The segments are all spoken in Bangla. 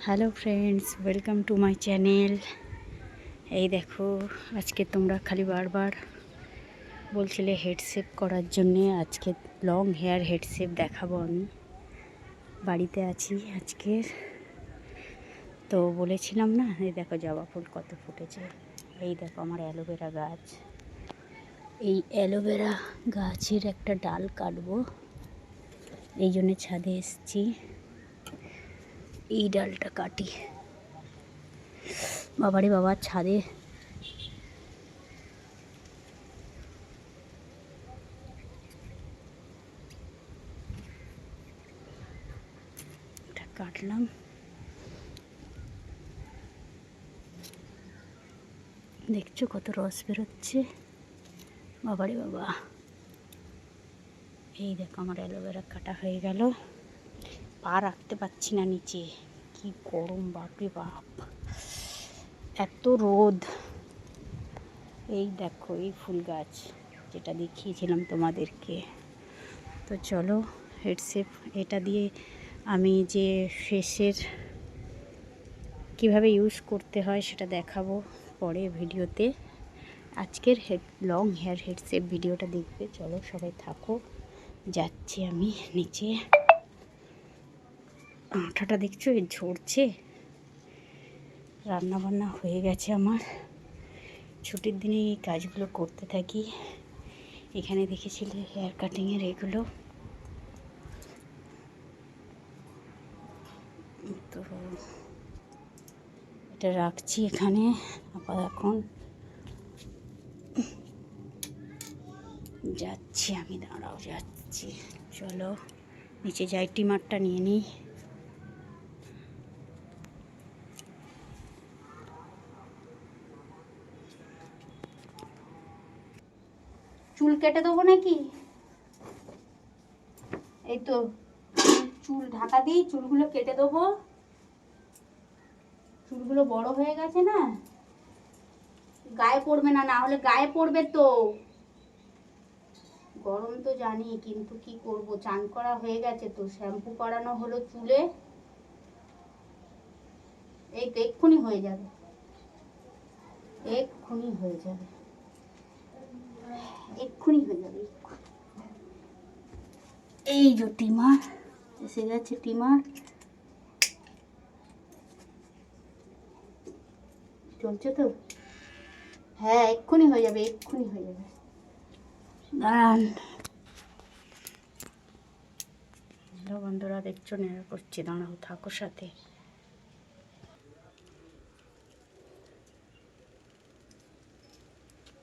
Hello friends, welcome to my channel. এই দেখো, আজকে তোমরা খালি বারবার বলছিলে হেড শেপ করার জন্যে। আজকে লং হেয়ার হেড শেপ দেখাবো। আমি বাড়িতে আছি আজকের, তো বলেছিলাম না, এই দেখো জবা ফুল কত ফুটেছে। এই দেখো আমার অ্যালোভেরা গাছ। এই অ্যালোভেরা গাছের একটা ডাল কাটবো, এই জন্যে ছাদে এসেছি। এই ডালটা কাটি। বাবারে বাবা, ছাদে এটা কাটলাম। দেখছো কত রস বেরোচ্ছে, বাবারে বাবা। এই দেখো আমার অ্যালোভেরা কাটা হয়ে গেল। পা রাখতে পারছি না নিচে, কি গরম, বাপরে বাপ, এত রোদ। এই দেখো এই ফুল গাছ যেটা দেখিয়েছিলাম তোমাদেরকে। তো চলো হেড শেপ এটা দিয়ে আমি যে ফেসের কিভাবে ইউজ করতে হয় সেটা দেখাবো পরে ভিডিওতে। আজকের লং হেয়ার হেড শেপ ভিডিওটা দেখবে। চলো সবাই থাকো, যাচ্ছি আমি নিচে। আঠাটা দেখছো ঝরছে। রান্নাবান্না হয়ে গেছে আমার। ছুটির দিনে এই কাজগুলো করতে থাকি। এখানে দেখেছিলে হেয়ার কাটিংয়ের এগুলো। তো এটা রাখছি এখানে আবার। এখন যাচ্ছি আমি, দাঁড়াও যাচ্ছি। চলো নিচে যাই, টিমারটা নিয়ে নিই। চুল কেটে দেবো নাকি? এই তো চুল ঢাকা দিই, চুলগুলো কেটে দেবো। চুলগুলো বড় হয়ে গেছে না, গায়ে পড়বে না, না হলে গায়ে পড়বে তো। গরম তো জানি, কিন্তু কি করব, চান করা হয়ে গেছে তো, শ্যাম্পু করানো হলো চুলে। এই তো এক্ষুনি হয়ে যাবে, এক্ষুনি হয়ে যাবে, এক্ষুনি হয়ে যাবে। এই যে টিমার এসে গেছে, টিমার চলছে তো। হ্যাঁ এক্ষুনি হয়ে যাবে, এক্ষুনি হয়ে যাবে। দাঁড়ান। হ্যালো বন্ধুরা, দেখছো নেড়া করছি, দাঁড়াও থাকো সাথে।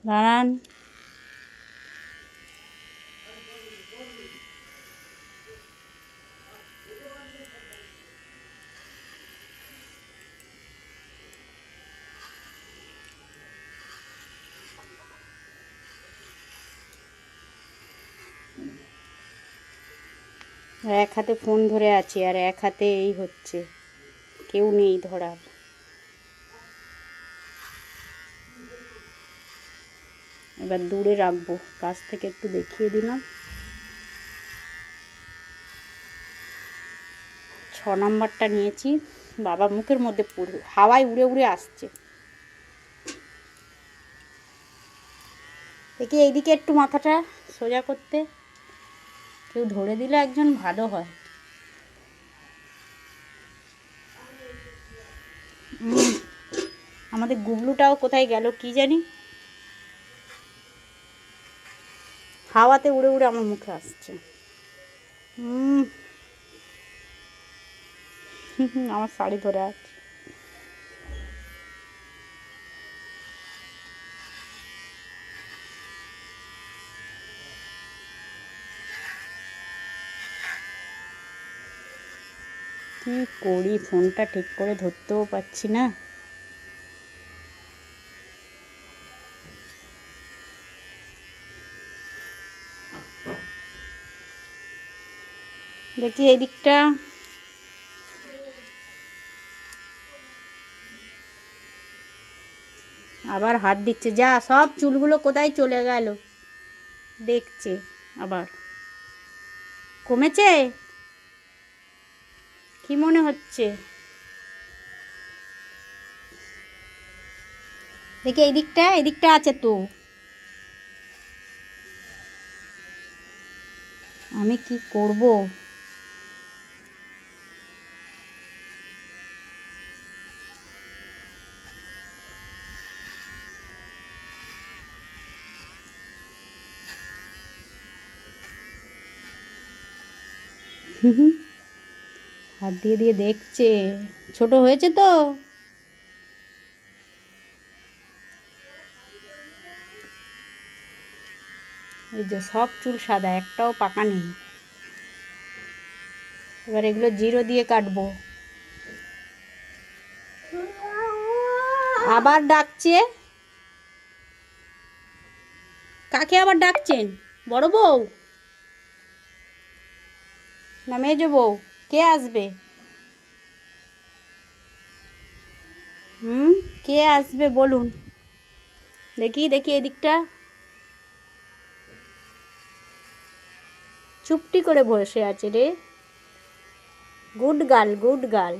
দাঁড়ান। এক হাতে ফোন ধরে আছি আর এক হাতে এই হচ্ছে, কেউ নেই ধরার। এবার দূরে রাখবো, কাছ থেকে একটু দেখিয়ে দিলাম। 6 নাম্বারটা নিয়েছি। বাবা মুখের মধ্যে পড়বে, হাওয়ায় উড়ে উড়ে আসছে। দেখি এইদিকে একটু মাথাটা সোজা করতে, কেউ ধরে দিলে একজন ভালো হয়। আমাদের গুবলুটাও কোথায় গেল কি জানি, হাওয়াতে উড়ে উড়ে আমার মুখে আসছে। আমার শাড়ি ধরে আছে। কি করি, ফোনটা ঠিক করে ধরতেও পারছি না। দেখি এই দিকটা, আবার হাত দিচ্ছে। যা, সব চুলগুলো কোথায় চলে গেল দেখছে। আবার কমেছে কি মনে হচ্ছে? দেখি এদিকটা আছে তো। আমি কি করব? হাত দিয়ে দিয়ে দেখছে। ছোট হয়েছে তো। এই যে সব চুল সাদা, একটাও পাকা নেই। এবার এগুলো জিরো দিয়ে কাটবো। আবার ডাকছে। কাকে আবার ডাকছেন? বড় বউ না মেজ বউ? কে আসবে? কে আসবে বলুন? দেখি এদিকটা। চুপটি করে বসে আছে রে। Good girl.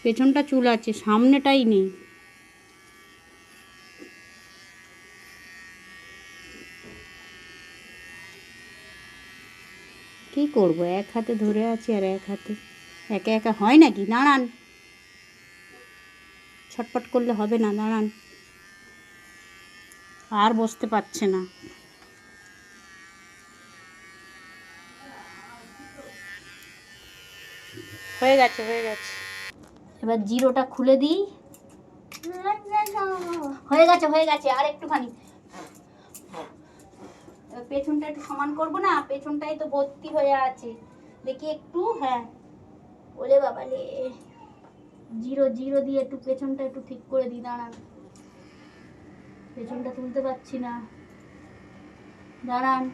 পেছনটা চুল আছে, সামনেটাই নেই। কি করব? এক হাতে ধরে আছি আর এক হাতে একা একা হয় নাকি? দাঁড়ান, ছটপট করলে হবে না, দাঁড়ান। আর বসতে পারছে না। হয়ে গেছে। এবার জিরোটা খুলে দিই। হয়ে গেছে আর একটুখানি। পেছনটা একটু সমান করবো না? পেছনটাই তো ভর্তি হয়ে আছে। দেখি একটু। হ্যাঁ, ওলে বাবা রে, জিরো দিয়ে একটু পেছনটা একটু ঠিক করে দিই। দাঁড়ান, পেছনটা তুলতে পারছি না, দাঁড়ান।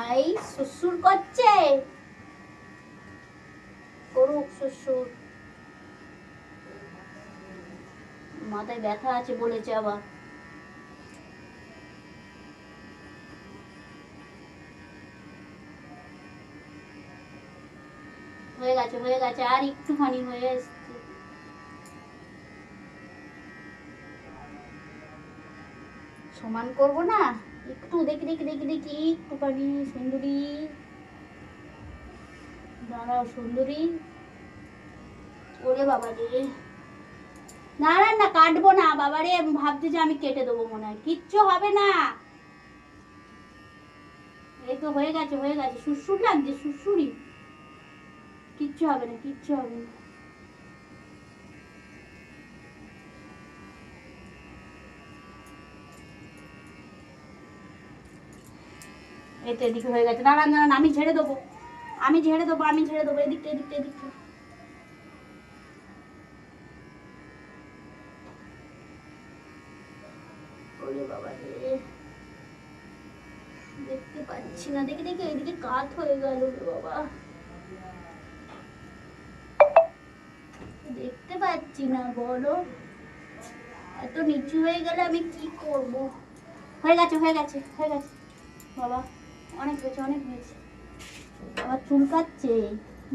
আই শ্বশুর করছে, করুক শ্বশুর। মাথায় ব্যথা আছে বলেছে আবার। হয়ে গেছে আর একটুখানি হয়ে এসছে। সমান করবো না? একটু দেখি একটুখানি। সুন্দরী, দাঁড়াও সুন্দরী। ওরে বাবা রে, না কাটবো না বাবা রে। ভাবছি যে আমি কেটে দেবো, মনে হয় কিচ্ছু হবে না। এই তো হয়ে গেছে। সুরসুর লাগছে, সুরসুরি। কিচ্ছু হবে না। এই তো এদিকে হয়ে গেছে। দাঁড়ান, আমি ঝেড়ে দেবো। এদিকটা। ওরে বাবা রে, দেখতে পাচ্ছি না। দেখি এদিকে কাত হয়ে গেল রে বাবা। দেখতে পাচ্ছি না, বলো। এত নিচু হয়ে গেলে আমি কি করব? হয়ে গেছে বাবা। অনেক হয়েছে। আবার চুল কাটছে।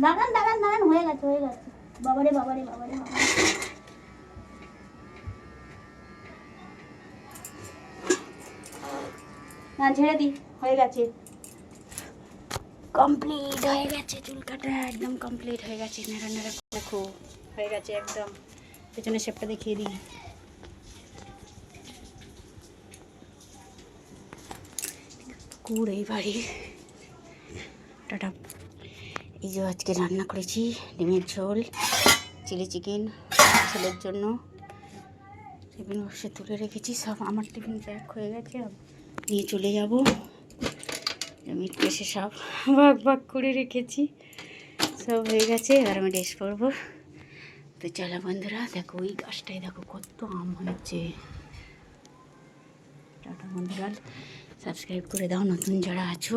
দাঁড়ান। হয়ে গেছে। বাবারে। না, ঝেড়ে দি। হয়ে গেছে, কমপ্লিট হয়ে গেছে। চুল কাটা একদম কমপ্লিট হয়ে গেছে। নেড়া দেখো, হয়ে গেছে একদম। পেছনের শেপটা দেখিয়ে দিই। কুড় এই বাড়ি। টাটা। এই যে আজকে রান্না করেছি ডিমের ঝোল, চিলি চিকেন ছেলের জন্য। টিফিন বক্সে তুলে রেখেছি সব। আমার টিফিন প্যাক হয়ে গেছে, নিয়ে চলে যাব। মিট পেশে সব ভাগ করে রেখেছি, সব হয়ে গেছে। এবার আমি রেস্ট করবো। তো চলো বন্ধুরা, দেখো ওই গাছটায় দেখো কত আম হয়েছে। টাটা বন্ধুরা, সাবস্ক্রাইব করে দাও নতুন যারা আছো।